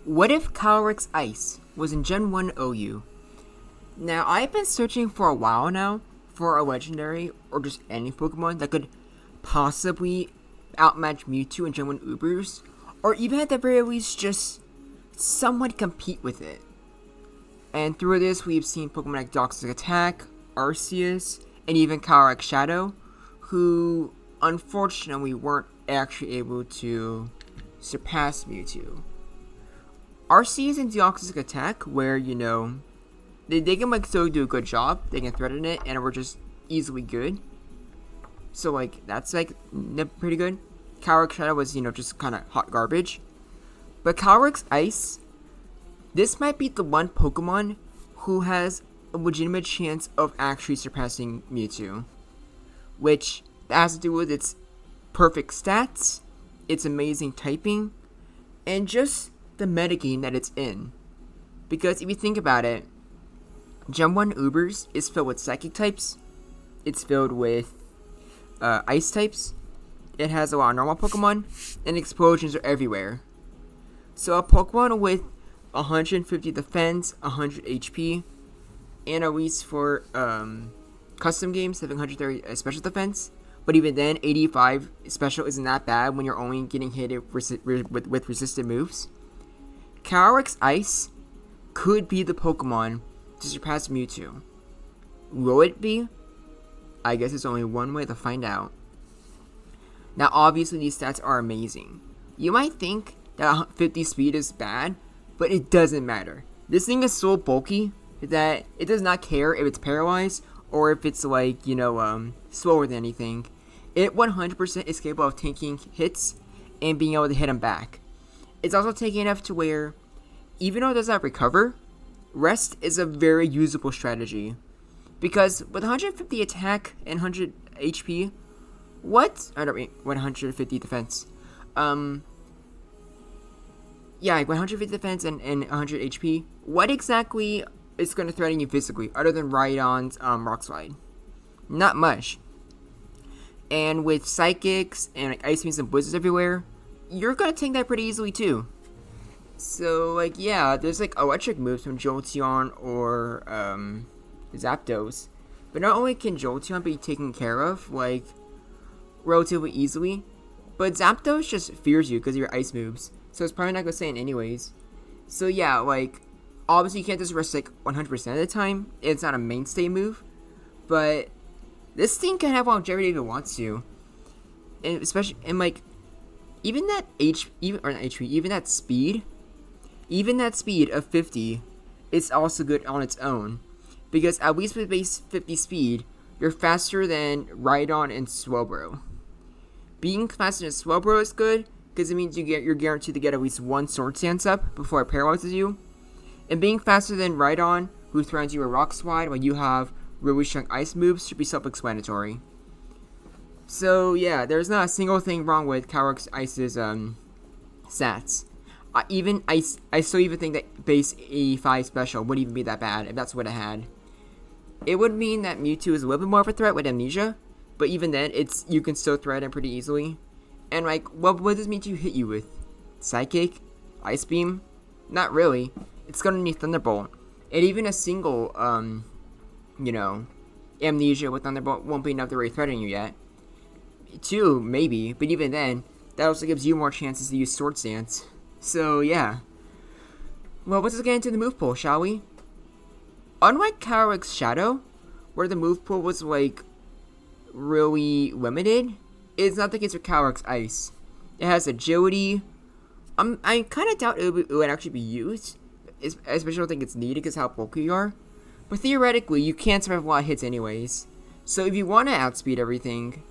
What if CALYREX-ICE was in Gen 1 OU? Now, I've been searching for a while now for a legendary or just any Pokemon that could possibly outmatch Mewtwo in Gen 1 Ubers, or even at the very least just somewhat compete with it. And through this, we've seen Pokemon like Toxic Attack, Arceus, and even CALYREX Shadow, who unfortunately weren't actually able to surpass Mewtwo. Arceus and Toxic Attack, where, they can still do a good job, they can threaten it, and we're just easily good. So, that's, pretty good. CALYREX Shadow was, just kind of hot garbage. But CALYREX-ICE, this might be the one Pokemon who has a legitimate chance of actually surpassing Mewtwo. Which has to do with its perfect stats, its amazing typing, and just the metagame that it's in. Because if you think about it, Gen 1 Ubers is filled with Psychic types, it's filled with Ice types, it has a lot of normal Pokemon, and explosions are everywhere. So a Pokemon with 150 defense, 100 HP, and at least for custom games having 130 special defense, but even then 85 special isn't that bad when you're only getting hit with resistant moves. CALYREX-ICE could be the Pokemon to surpass Mewtwo. Will it be? I guess there's only one way to find out. Now obviously these stats are amazing. You might think that 50 speed is bad, but it doesn't matter. This thing is so bulky that it does not care if it's paralyzed or if it's slower than anything. It 100% is capable of taking hits and being able to hit them back. It's also taking enough to where, even though it does not recover, rest is a very usable strategy. Because with 150 attack and 100 HP, 150 defense. 150 defense and 100 HP. What exactly is going to threaten you physically, other than Rhydon's Rock Slide? Not much. And with Psychics and Ice Beams and Blizzards everywhere, you're going to take that pretty easily too. So, there's electric moves from Jolteon or Zapdos. But not only can Jolteon be taken care of, relatively easily, but Zapdos just fears you because of your ice moves. So it's probably not going to stand anyways. So obviously you can't just rest 100% of the time. It's not a mainstay move. But this thing can have longevity if it wants to. And especially, even that speed of 50 is also good on its own. Because at least with base 50 speed, you're faster than Rhydon and Swelbro. Being faster than Swelbro is good, because it means you're guaranteed to get at least one Sword Stance up before it paralyzes you. And being faster than Rhydon, who throws you a Rock Slide while you have really strong ice moves, should be self-explanatory. So there's not a single thing wrong with CALYREX-ICE's stats. I still even think that base 85 special wouldn't even be that bad if that's what it had. It would mean that Mewtwo is a little bit more of a threat with Amnesia, but even then, you can still threaten pretty easily. And what does Mewtwo hit you with? Psychic? Ice Beam? Not really. It's gonna need Thunderbolt. And even a single, Amnesia with Thunderbolt won't be enough to really threaten you yet. 2, maybe, but even then, that also gives you more chances to use Sword Stance. So, yeah. Well, let's just get into the move pool, shall we? Unlike CALYREX Shadow, where the move pool was, really limited, it's not the case with CALYREX-ICE. It has agility. I kind of doubt it would actually be used. Especially don't think it's needed because how bulky you are. But theoretically, you can't survive a lot of hits anyways. So if you want to outspeed everything,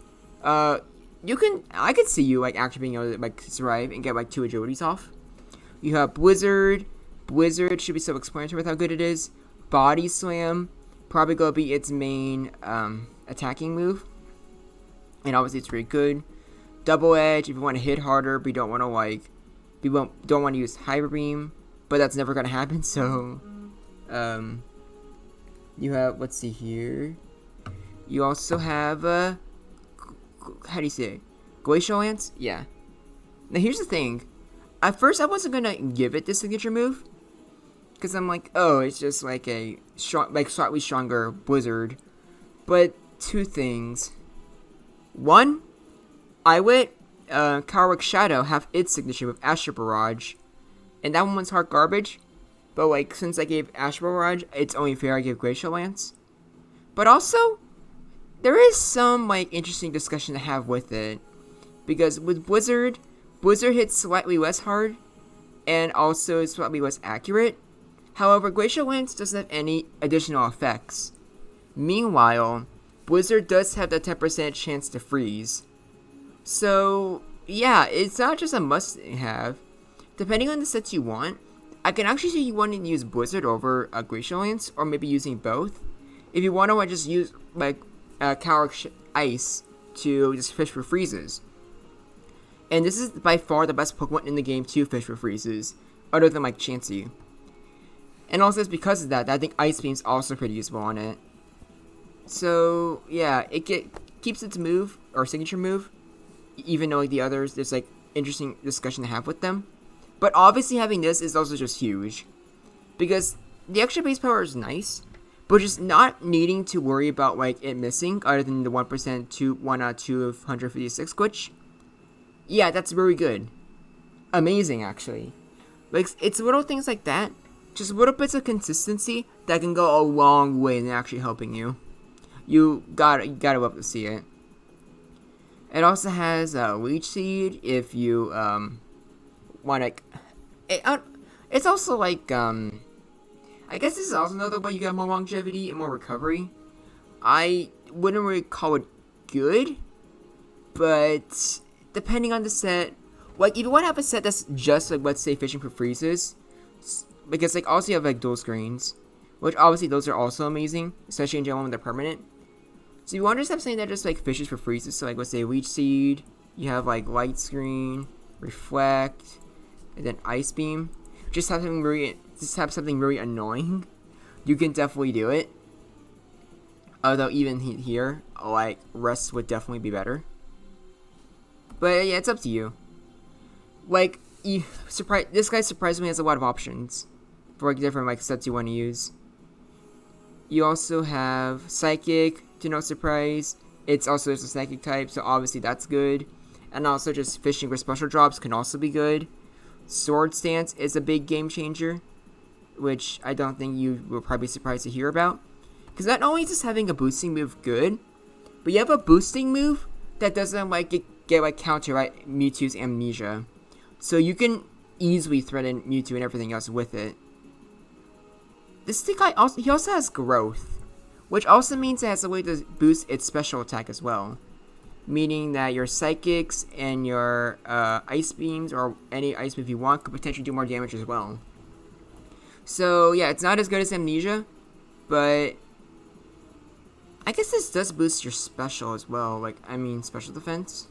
I could see you actually being able to survive and get 2 agilities off. You have Blizzard. Blizzard should be self-explanatory with how good it is. Body Slam, probably gonna be its main attacking move. And obviously it's really good. Double Edge, if you want to hit harder, but you don't want to use Hyper Beam, but that's never gonna happen. So, you have, let's see here. You also have how do you say it? Glacial Lance? Yeah. Now here's the thing. at first I wasn't gonna give it the signature move, because I'm like, oh, it's just like a slightly stronger Blizzard. But two things. One, I let CALYREX Shadow have its signature move, Astral Barrage, and that one was hard garbage. But like, since I gave Astral Barrage, it's only fair I give Glacial Lance. But also, there is some like interesting discussion to have with it, because with Blizzard hits slightly less hard, and also is slightly less accurate. However, Glacial Lance doesn't have any additional effects. Meanwhile, Blizzard does have the 10% chance to freeze. So, yeah, it's not just a must-have. Depending on the sets you want, I can actually see you wanting to use Blizzard over Glacial Lance, or maybe using both. If you want to just use, like, CALYREX-ICE to just fish for freezes. And this is by far the best Pokemon in the game to fish for freezes, other than, like, Chansey. And also, it's because of that I think Ice Beam's also pretty useful on it. So, yeah, it keeps its move, or signature move, even though like the others, there's like interesting discussion to have with them. But obviously having this is also just huge, because the extra base power is nice, but just not needing to worry about like it missing, other than the 1% to 1 out of 2 of 156 glitch. Yeah, that's very good. Amazing, actually. Like, it's little things like that, just little bits of consistency that can go a long way in actually helping you. You gotta love to see it. It also has Leech Seed if you want to. It's also like I guess this is also another way you get more longevity and more recovery. I wouldn't really call it good, but depending on the set, like if you want to have a set that's just like, let's say, fishing for freezes, because like also you have like dual screens, which obviously those are also amazing, especially in Gen 1 when they're permanent. So you want to just have something that just like fishes for freezes, so like let's say Leech Seed, you have like Light Screen, Reflect, and then Ice Beam. Just have something really annoying. You can definitely do it. Although even here, like Rest would definitely be better. But yeah, it's up to you. Like, this guy surprisingly has a lot of options for like different like sets you want to use. You also have Psychic, to no surprise. It's also just a Psychic type, so obviously that's good. And also just fishing for special drops can also be good. Sword Stance is a big game changer, which I don't think you will probably be surprised to hear about. Because not only is this having a boosting move good, but you have a boosting move that doesn't like get like counter right Mewtwo's amnesia. So you can easily threaten Mewtwo and everything else with it. This guy also has growth, which also means it has a way to boost its special attack as well. Meaning that your Psychics and your Ice Beams, or any Ice move you want, could potentially do more damage as well. So yeah, it's not as good as Amnesia, but I guess this does boost your special as well. Like, I mean, special defense.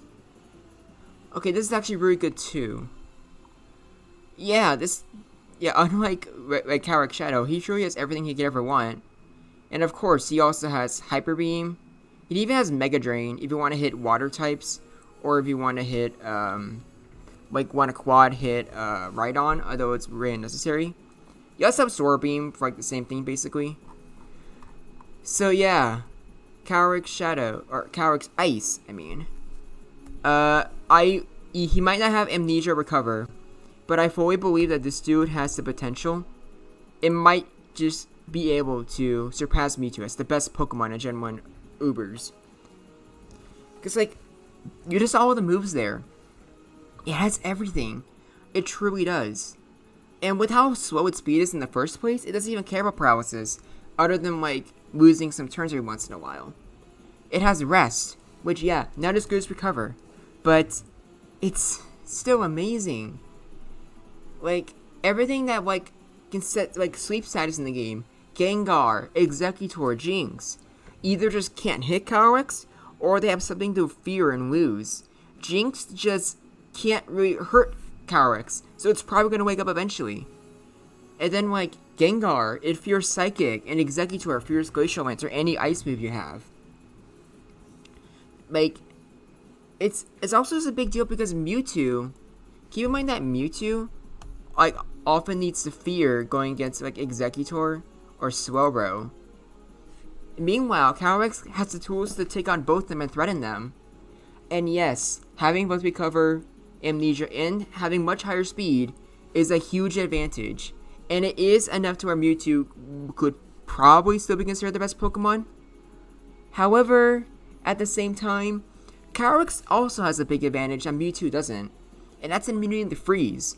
Okay, this is actually really good too. Yeah, unlike like CALYREX Shadow, he truly has everything he could ever want. And of course, he also has Hyper Beam. It even has Mega Drain if you want to hit water types, or if you want to hit, like want a quad hit Rhydon, although it's really unnecessary. You also have Solar Beam for like the same thing basically. So yeah, CALYREX Shadow, or CALYREX-ICE, I mean. He might not have Amnesia Recover, but I fully believe that this dude has the potential. It might just be able to surpass Mewtwo as the best Pokemon in Gen 1 Ubers. Because, like, you just saw all the moves there. It has everything. It truly does. And with how slow its speed is in the first place, it doesn't even care about paralysis, other than, like, losing some turns every once in a while. It has Rest, which, yeah, not as good as Recover, but it's still amazing. Like, everything that, like, can set, like, sleep status in the game, Gengar, Executor, Jinx, either just can't hit CALYREX, or they have something to fear and lose. Jinx just can't really hurt CALYREX, so it's probably going to wake up eventually. And then, like, Gengar, it fears Psychic, and Executor fears Glacial Lance, or any ice move you have. Like, it's also just a big deal because Mewtwo keep in mind that Mewtwo, like, often needs to fear going against, like, Executor or Swellow. Meanwhile, Calyrex has the tools to take on both of them and threaten them. And yes, having both recover Amnesia and having much higher speed is a huge advantage. And it is enough to where Mewtwo could probably still be considered the best Pokemon. However, at the same time, Calyrex also has a big advantage that Mewtwo doesn't. And that's immunity to freeze.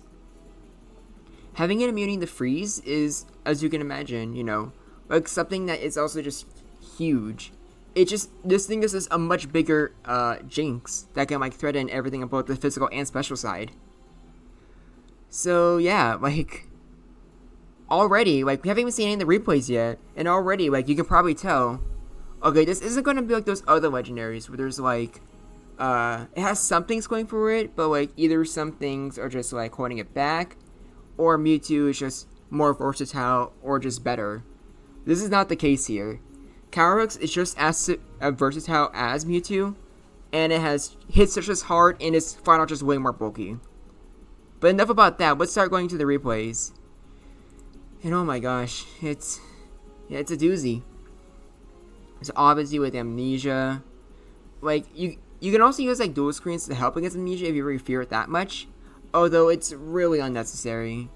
Having an immunity to freeze is, as you can imagine, like something that is also just huge. This thing is just a much bigger jinx that can like threaten everything on both the physical and special side. So yeah, like already, like we haven't even seen any of the replays yet, and already like you can probably tell, okay, this isn't gonna be like those other legendaries where there's like it has some things going for it, but like either some things are just like holding it back, or Mewtwo is just more versatile or just better. This is not the case here. Calyrex is just as versatile as Mewtwo, and it has hits just as hard, and its final just way more bulky. But enough about that. Let's start going to the replays. And oh my gosh, it's a doozy. It's obviously with Amnesia. Like you can also use like dual screens to help against Amnesia if you really fear it that much. Although it's really unnecessary.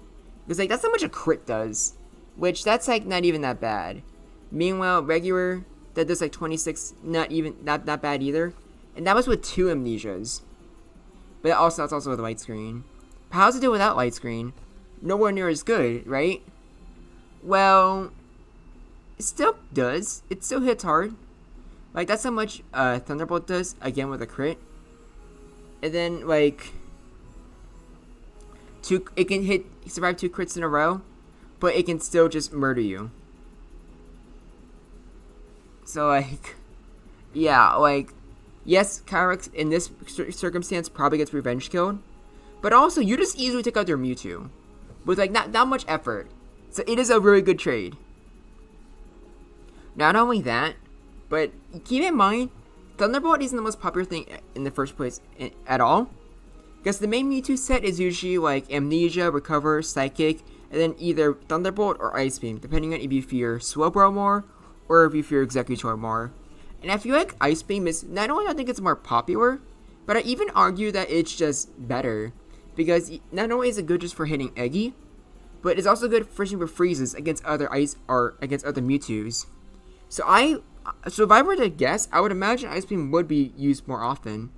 Because like that's how much a crit does. Which that's like not even that bad. Meanwhile, regular that does like 26, not that bad either. And that was with 2 Amnesias. But also that's also with light screen. But how's it do without light screen? Nowhere near as good, right? Well, it still does. It still hits hard. Like that's how much Thunderbolt does, again with a crit. And then like it can survive 2 crits in a row, but it can still just murder you. So like, yeah, like, yes, Calyrex in this circumstance probably gets revenge killed, but also you just easily take out their Mewtwo with like not much effort. So it is a really good trade. Not only that, but keep in mind, Thunderbolt isn't the most popular thing in the first place at all, because the main Mewtwo set is usually like Amnesia, Recover, Psychic, and then either Thunderbolt or Ice Beam, depending on if you fear Swellow more or if you fear Executor more. And I feel like Ice Beam is, not only I think it's more popular, but I even argue that it's just better. Because not only is it good just for hitting Eggy, but it's also good for freezes against other Ice or against other Mewtwo's. So if I were to guess, I would imagine Ice Beam would be used more often.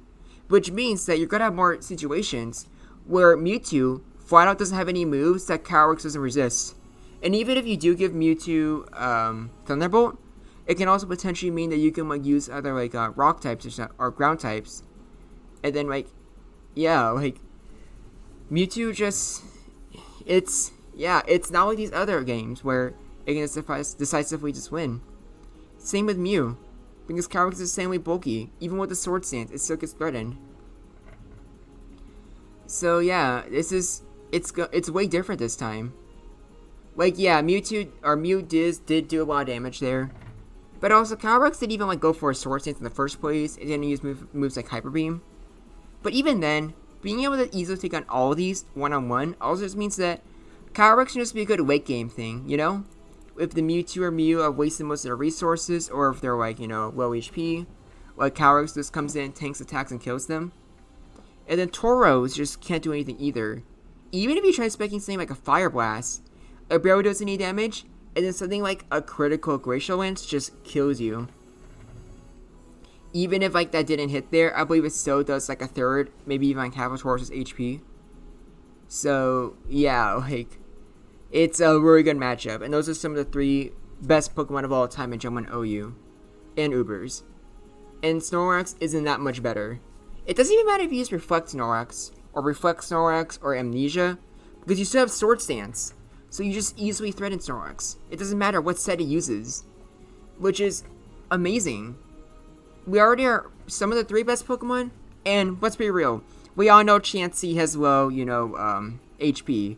Which means that you're gonna have more situations where Mewtwo flat out doesn't have any moves that Calyrex doesn't resist. And even if you do give Mewtwo Thunderbolt, it can also potentially mean that you can like use other like rock types or ground types. And then like, yeah, like Mewtwo just, it's not like these other games where it can decisively just win. Same with Mew, because Calyrex is insanely bulky. Even with the sword stance, it still gets threatened. So yeah, it's way different this time. Like yeah, Mew did do a lot of damage there, but also Calyrex didn't even like go for a sword stance in the first place. It didn't use moves like Hyper Beam. But even then, being able to easily take on all of these one-on-one also just means that Calyrex can just be a good late game thing, If the Mewtwo or Mew are wasting most of their resources, or if they're like, low HP, like Calyrex just comes in, tanks attacks, and kills them. And then Tauros just can't do anything either. Even if you try speccing something like a Fire Blast, it barely does any damage, and then something like a critical Glacial Lance just kills you. Even if like that didn't hit there, I believe it still does like a third, maybe even like half of Tauros' HP. So yeah, like it's a really good matchup, and those are some of the 3 best Pokemon of all time in Gen 1 OU and Ubers. And Snorlax isn't that much better. It doesn't even matter if you use Reflect Snorlax or Amnesia, because you still have Sword Stance. So you just easily threaten Snorlax. It doesn't matter what set it uses, which is amazing. We already are some of the 3 best Pokemon, and let's be real, we all know Chansey has low, HP.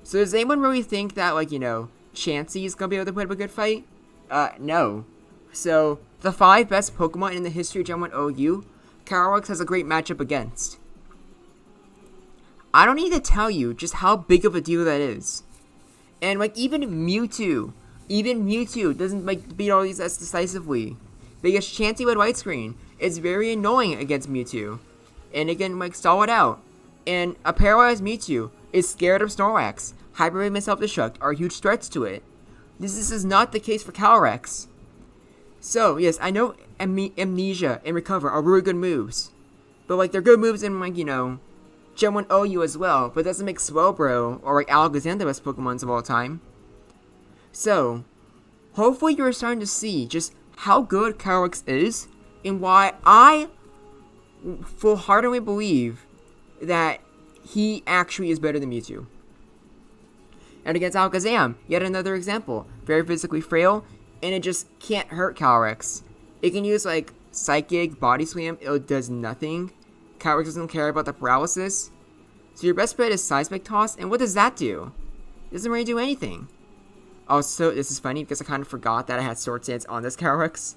So does anyone really think that, like, Chansey is gonna be able to put up a good fight? No. So the 5 best Pokemon in the history of Gen 1 OU, Calyrex has a great matchup against. I don't need to tell you just how big of a deal that is. And like even Mewtwo doesn't like beat all these as decisively. Because Chansey with White Screen is very annoying against Mewtwo. And it can like stall it out. And a paralyzed Mewtwo is scared of Snorlax. Hyper Beam and Self-Destruct are huge threats to it. This is not the case for Calyrex. So, yes, I know Amnesia and Recover are really good moves. But like they're good moves in like, Gen 1 OU as well. But it doesn't make Swelbro or like Alakazam the best Pokemons of all time. So, hopefully you're starting to see just how good Calyrex is. And why I full-heartedly believe that he actually is better than Mewtwo. And against Alakazam, yet another example. Very physically frail, and it just can't hurt Calyrex. It can use like Psychic, Body Slam, it does nothing. Calyrex doesn't care about the paralysis. So your best bet is Seismic Toss, and what does that do? It doesn't really do anything. Also, this is funny because I kind of forgot that I had Sword Stance on this Calyrex.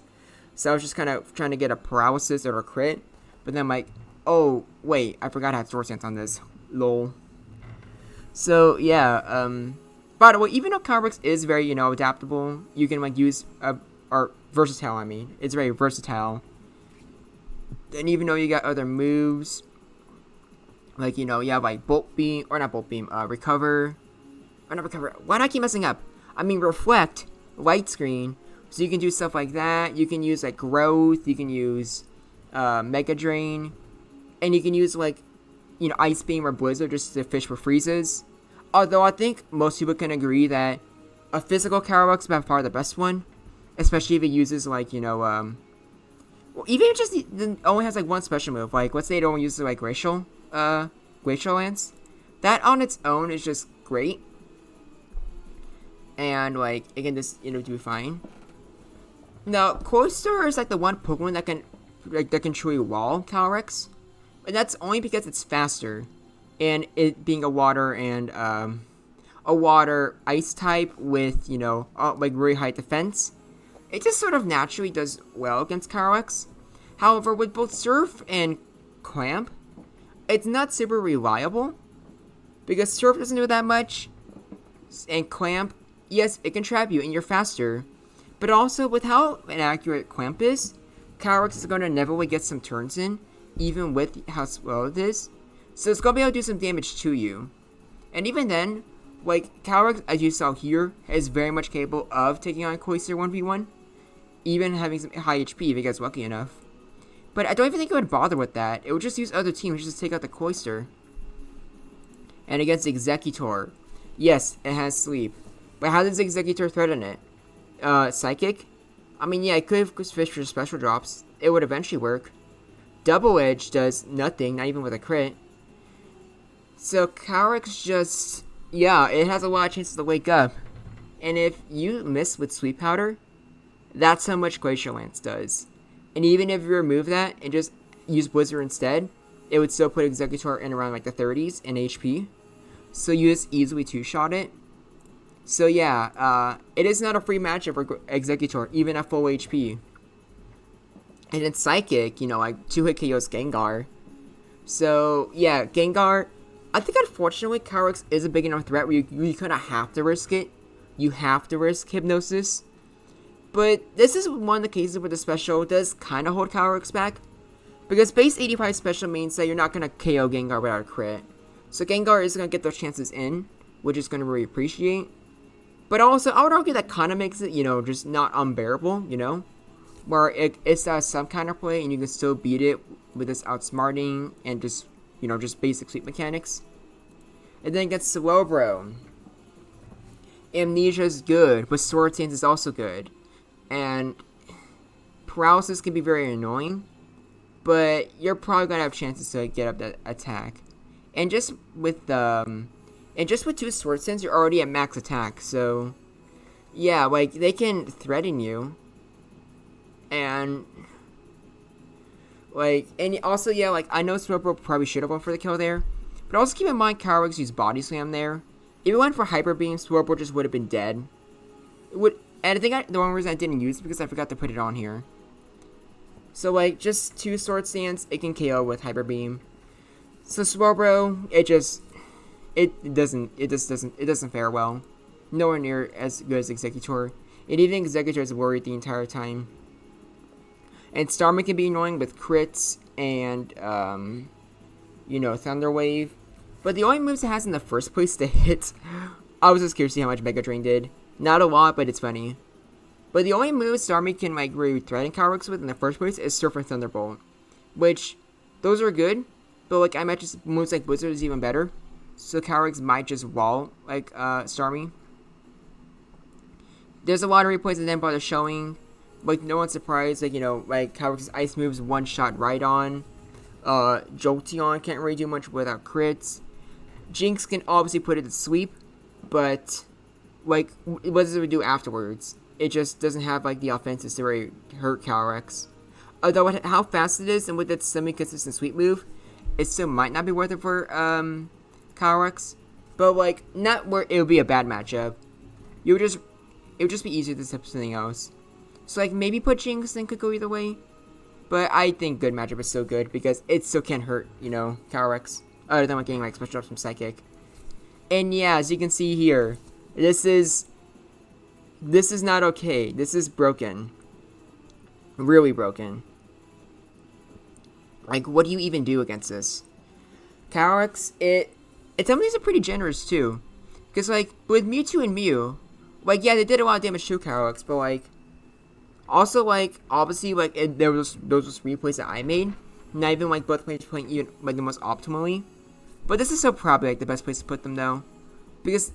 So I was just kind of trying to get a paralysis or a crit. But then I'm like, oh, wait, I forgot I had Sword Stance on this. Lol. So, yeah, by the way, even though Calyrex is very, adaptable, you can, like, use, or versatile, I mean. It's very versatile. And even though you got other moves, like, you have, like, Bolt Beam, or not Bolt Beam, Recover, or not Recover, why do I keep messing up? I mean, Reflect, White Screen, so you can do stuff like that. You can use, like, Growth, you can use, Mega Drain, and you can use, like, Ice Beam or Blizzard just to fish for freezes. Although I think most people can agree that a physical Calyrex is by far the best one. Especially if it uses, like, well, even if it just only has, like, one special move. Like, let's say it only uses, like, Glacial Lance. That on its own is just great. And, like, it can just, do fine. Now, Cloyster is, like, the one Pokemon that can truly wall Calyrex. And that's only because it's faster, and it being a water and a water ice type with like really high defense, it just sort of naturally does well against Calyrex. However, with both Surf and Clamp, it's not super reliable because Surf doesn't do that much, and Clamp, yes, it can trap you and you're faster, but also with how inaccurate Clamp is, Calyrex is going to inevitably get some turns in. Even with how slow it is. So it's going to be able to do some damage to you. And even then, like, Calyrex, as you saw here, is very much capable of taking on Cloyster 1v1. Even having some high HP if it gets lucky enough. But I don't even think it would bother with that. It would just use other teams just to take out the Cloyster. And against Executor, yes, it has Sleep. But how does Executor threaten it? Psychic? I mean, yeah, it could have fished for special drops. It would eventually work. Double Edge does nothing, not even with a crit. So Calyrex just, yeah, it has a lot of chances to wake up. And if you miss with Sweet Powder, that's how much Glacial Lance does. And even if you remove that and just use Blizzard instead, it would still put Executor in around like the 30s in HP. So you just easily two-shot it. So yeah, it is not a free matchup for Executor, even at full HP. And then Psychic, like 2-hit KOs Gengar. So, yeah, Gengar, I think unfortunately Calyrex is a big enough threat where you kind of have to risk it. You have to risk Hypnosis. But this is one of the cases where the special does kind of hold Calyrex back. Because base 85 special means that you're not going to KO Gengar without a crit. So Gengar is going to get those chances in, which is going to really appreciate. But also, I would argue that kind of makes it, just not unbearable, where it's some kind of play and you can still beat it with this outsmarting and just, just basic sweep mechanics. And then against Swelbro, Amnesia is good, but Sword Stance is also good. And Paralysis can be very annoying, but you're probably going to have chances to get up that attack. And just with 2 Sword Stance, you're already at max attack, so yeah, like, they can threaten you. And, like, and also, yeah, like, I know Swelbro probably should have went for the kill there, but also keep in mind Calyrex used Body Slam there. If it went for Hyper Beam, Swelbro just would have been dead. And I think the one reason I didn't use it because I forgot to put it on here. So, like, just 2 Sword Stance, it can KO with Hyper Beam. So Swelbro, it just, it doesn't fare well. Nowhere near as good as Executor. And even Executor is worried the entire time. And Starmie can be annoying with crits and Thunder Wave. But the only moves it has in the first place to hit, I was just curious to see how much Mega Drain did. Not a lot, but it's funny. But the only moves Starmie can really threaten CALYREX with in the first place is Surf and Thunderbolt. Which, those are good, but I imagine moves like Blizzard is even better. So CALYREX might just wall Starmie. There's a lot of replays that didn't bother showing. No one's surprised, CALYREX's ice moves one-shot right on. Jolteon can't really do much without crits. Jinx can obviously put it to sleep, but, what does it do afterwards? It just doesn't have, the offenses to really hurt CALYREX. Although, how fast it is, and with its semi-consistent sweep move, it still might not be worth it for, CALYREX. But, not where it would be a bad matchup. It would just be easier to step something else. So, maybe put Jinx and could go either way. But I think good matchup is still good because it still can hurt, CALYREX. Other than getting, special drops from Psychic. And yeah, as you can see here, this is not okay. This is broken. Really broken. What do you even do against this? CALYREX, some of these are pretty generous too. Because, with Mewtwo and Mew, yeah, they did a lot of damage to CALYREX, but, also, obviously, there was those replays that I made. Not even, both players playing even, the most optimally. But this is still probably, the best place to put them, though. Because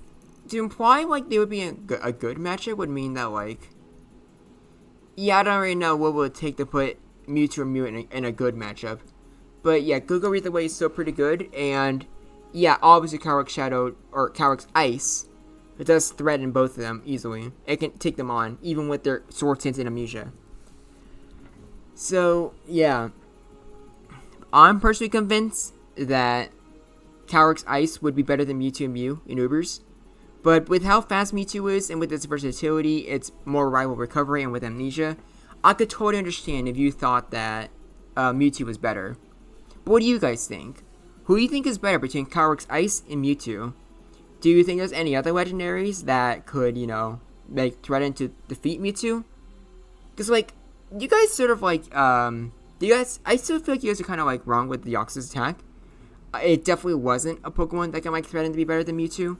to imply, they would be a good matchup would mean that, yeah, I don't really know what would it take to put Mewtwo or Mew in a good matchup. But, yeah, Go either way is still pretty good. And, yeah, obviously, CALYREX Shadow, or CALYREX-ICE, it does threaten both of them easily. It can take them on, even with their Sword Stance and Amnesia. So, yeah. I'm personally convinced that CALYREX-ICE would be better than Mewtwo and Mew in Ubers. But with how fast Mewtwo is, and with its versatility, its more reliable recovery, and with Amnesia, I could totally understand if you thought that Mewtwo was better. But what do you guys think? Who do you think is better between CALYREX-ICE and Mewtwo? Do you think there's any other legendaries that could, threaten to defeat Mewtwo? Because, you guys sort of, I still feel like you guys are kind of, wrong with the Deoxys attack. It definitely wasn't a Pokemon that can, threaten to be better than Mewtwo.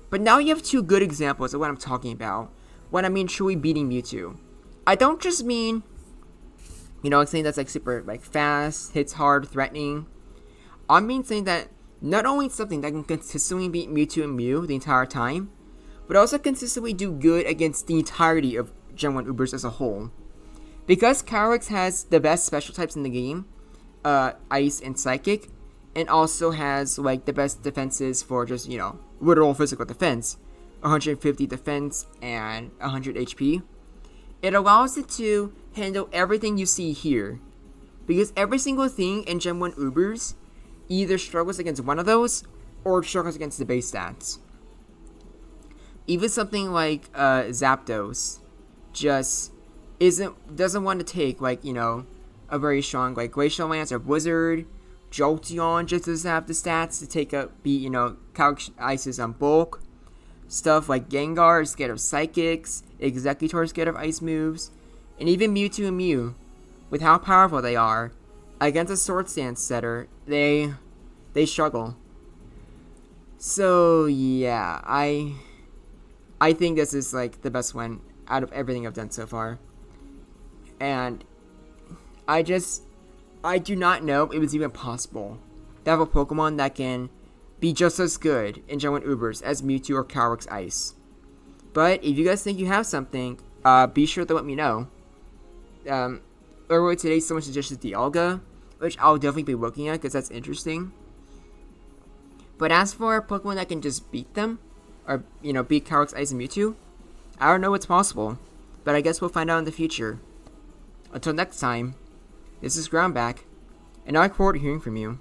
But now you have two good examples of what I'm talking about. When I mean truly beating Mewtwo. I don't just mean, saying that's, super, fast, hits hard, threatening. I mean saying that not only something that can consistently beat Mewtwo and Mew the entire time, but also consistently do good against the entirety of Gen 1 Ubers as a whole. Because CALYREX has the best special types in the game, Ice and Psychic, and also has, the best defenses for just, literal physical defense, 150 defense and 100 HP, it allows it to handle everything you see here. Because every single thing in Gen 1 Ubers either struggles against one of those, or struggles against the base stats. Even something like Zapdos just doesn't want to take a very strong Glacial Lance or Blizzard. Jolteon just doesn't have the stats to beat CALYREX-ICE's on bulk. Stuff like Gengar is scared of Psychics, Executor is scared of Ice moves, and even Mewtwo and Mew, with how powerful they are, against a Sword Stance setter, they struggle. So yeah, I think this is the best one out of everything I've done so far. And I do not know if it's even possible to have a Pokemon that can be just as good in Gen 1 Ubers as Mewtwo or CALYREX-ICE. But if you guys think you have something, be sure to let me know. Earlier today, someone suggested Dialga, which I'll definitely be looking at because that's interesting. But as for a Pokemon that can just beat them, or beat CALYREX-ICE and Mewtwo, I don't know what's possible. But I guess we'll find out in the future. Until next time, this is Groundback, and I look forward to hearing from you.